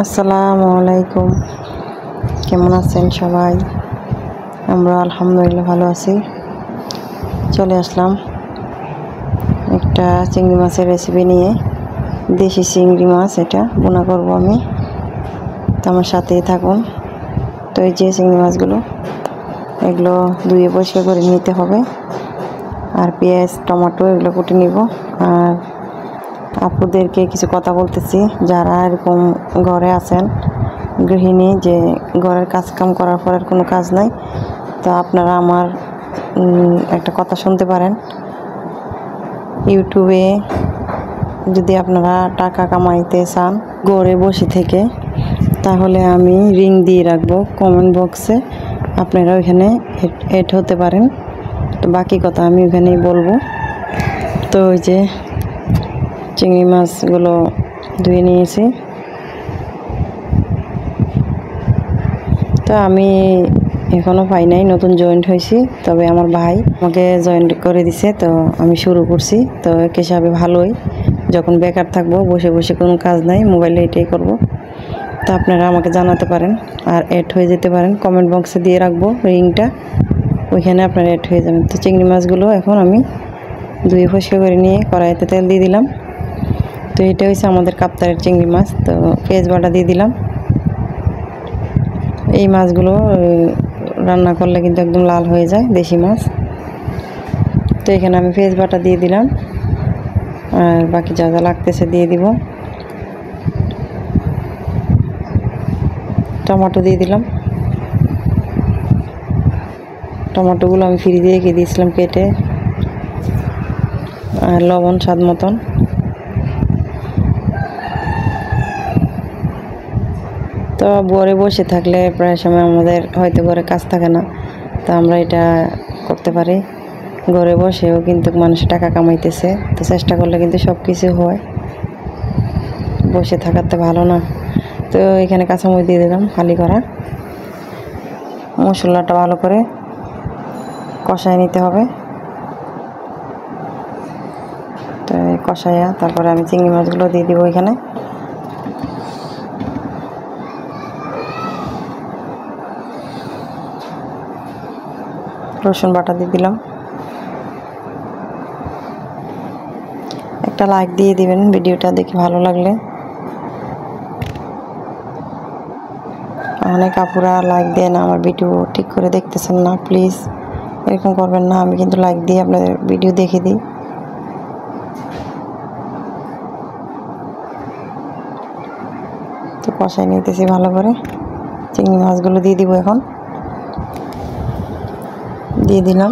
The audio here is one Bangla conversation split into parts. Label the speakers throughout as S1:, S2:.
S1: আসসালামু আলাইকুম। কেমন আছেন সবাই? আমরা আলহামদুলিল্লাহ ভালো আছি। চলে আসলাম একটা চিংড়ি মাছের রেসিপি নিয়ে। দেশি চিংড়ি মাছ, এটা বোনা করব আমি, তো আমার সাথেই থাকুন। তো এই যে চিংড়ি মাছগুলো, এগুলো ধুয়ে পরিষ্কার করে নিতে হবে। আর পেঁয়াজ, টমেটো এগুলো কুটে নিব। আর আপুদেরকে কিছু কথা বলতেছি, যারা এরকম ঘরে আছেন গৃহিণী, যে ঘরের কাজকাম করার পর আর কোনো কাজ নাই, তো আপনারা আমার একটা কথা শুনতে পারেন। ইউটিউবে যদি আপনারা টাকা কামাইতে চান ঘরে বসে থেকে, তাহলে আমি লিংক দিয়ে রাখবো কমেন্ট বক্সে, আপনারা ওইখানে এড হতে পারেন। তো বাকি কথা আমি ওইখানেই বলবো। তো ওই যে চিংড়ি মাছগুলো ধুয়ে নিয়েছি। তো আমি এখনও পাই নাই, নতুন জয়েন্ট হয়েছি, তবে আমার ভাই আমাকে জয়েন্ট করে দিছে, তো আমি শুরু করছি। তো এক হিসাবে ভালোই, যখন বেকার থাকবো, বসে বসে কোনো কাজ নাই, মোবাইলে এটাই করব। তো আপনারা আমাকে জানাতে পারেন আর অ্যাড হয়ে যেতে পারেন। কমেন্ট বক্সে দিয়ে রাখবো লিংকটা, ওইখানে আপনারা অ্যাড হয়ে যাবেন। তো চিংড়ি মাছগুলো এখন আমি ধুয়ে পরিষ্কার করে নিয়ে কড়াইতে তেল দিয়ে দিলাম। তো এটা হচ্ছে আমাদের কাপ্তারের চিংড়ি মাছ। তো পেঁয়াজ বাটা দিয়ে দিলাম। এই মাছগুলো রান্না করলে কিন্তু একদম লাল হয়ে যায়, দেশি মাছ। তো এখানে আমি পেঁয়াজ বাটা দিয়ে দিলাম, আর বাকি যা যা লাগতেছে দিয়ে দিব। টমেটো দিয়ে দিলাম। টমেটোগুলো আমি ফ্রিজে রেখে দিয়েছিলাম কেটে। আর লবণ স্বাদ মতন। তো ঘরে বসে থাকলে প্রায় সময় আমাদের হয়তো ঘরে কাজ থাকে না, তো আমরা এটা করতে পারি। ঘরে বসেও কিন্তু মানুষ টাকা কামাইতেছে, তো চেষ্টা করলে কিন্তু সব কিছু হয়। বসে থাকার তো ভালো না। তো এখানে কাঁচামরিচ দিয়ে দিলাম ফালি করা। মশলাটা ভালো করে কষায় নিতে হবে। তো কষাইয়া তারপরে আমি চিংড়ি মাছগুলো দিয়ে দিব এখানে। রসুন বাটা দিয়ে দিলাম। একটা লাইক দিয়ে দিবেন ভিডিওটা দেখে ভালো লাগলে। অনেক আপুরা লাইক দেন, আমার ভিডিও ঠিক করে দেখতেছেন না, প্লিজ এরকম করবেন না। আমি কিন্তু লাইক দিয়ে আপনাদের ভিডিও দেখে দিই। তো কষাই নিতেছি ভালো করে। চিংড়ি মাছগুলো দিয়ে দিব এখন। দিয়ে দিলাম।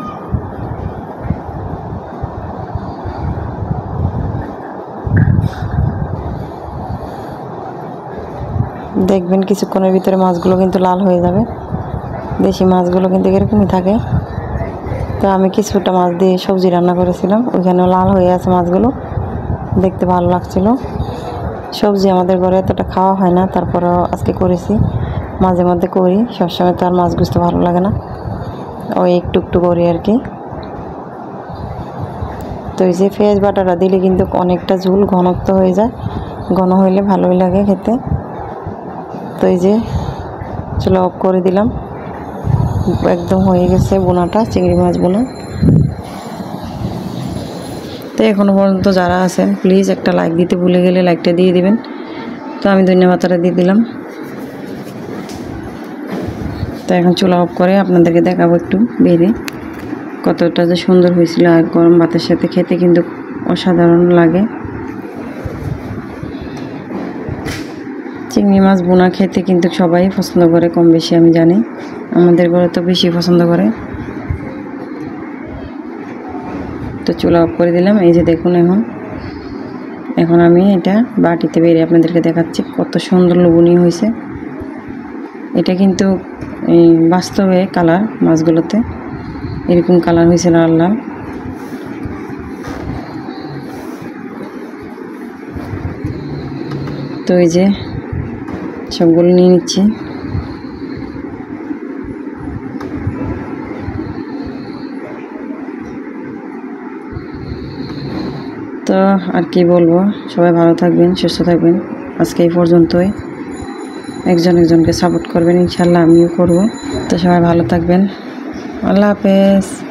S1: দেখবেন কিছুক্ষণের ভিতরে মাছগুলো কিন্তু লাল হয়ে যাবে। দেশি মাছগুলো কিন্তু এরকমই থাকে। তো আমি কিছুটা মাছ দিয়ে সবজি রান্না করেছিলাম, ওইখানেও লাল হয়ে আছে মাছগুলো, দেখতে ভালো লাগছিল। সবজি আমাদের ঘরে এতটা খাওয়া হয় না, তারপরেও আজকে করেছি। মাঝে মধ্যে করি, সবসময় তো আর মাছ গুছতে ভালো লাগে না, ওই একটু একটু করি আর কি। তো এই যে পেঁয়াজ বাটাটা দিলে কিন্তু অনেকটা ঝোল ঘনত্ব হয়ে যায়, ঘন হইলে ভালোই লাগে খেতে। তো এই যে চুলা অফ করে দিলাম, একদম হয়ে গেছে বোনাটা, চিংড়ি মাছ বোনা। তো এখনও পর্যন্ত যারা আছেন প্লিজ একটা লাইক দিতে ভুলে গেলে লাইকটা দিয়ে দিবেন। তো আমি ধন্যবাদটা দিয়ে দিলাম। তো এখন চুলা অফ করে আপনাদেরকে দেখাবো একটু বেড়ে কতটা যে সুন্দর হয়েছিল। আর গরম ভাতের সাথে খেতে কিন্তু অসাধারণ লাগে। চিংড়ি মাছ বোনা খেতে কিন্তু সবাই পছন্দ করে, কম বেশি আমি জানি, আমাদের ঘরে তো বেশি পছন্দ করে। তো চুলা অফ করে দিলাম। এই যে দেখুন, এখন আমি এটা বাটিতে বেড়ে আপনাদেরকে দেখাচ্ছি কত সুন্দর লোভনীয় হয়েছে। এটা কিন্তু বাস্তবে কালার, মাছগুলোতে এরকম কালার হয়েছে লাল লাল। তো এই যে সবগুলো নিয়ে নিচ্ছি। তো আর কি বলবো, সবাই ভালো থাকবেন, সুস্থ থাকবেন। আজকে এই পর্যন্তই। একজন একজনকে সাপোর্ট করবেন, ইনশাল্লাহ আমিও করব। তো সবাই ভালো থাকবেন, আল্লাহ হাফেজ।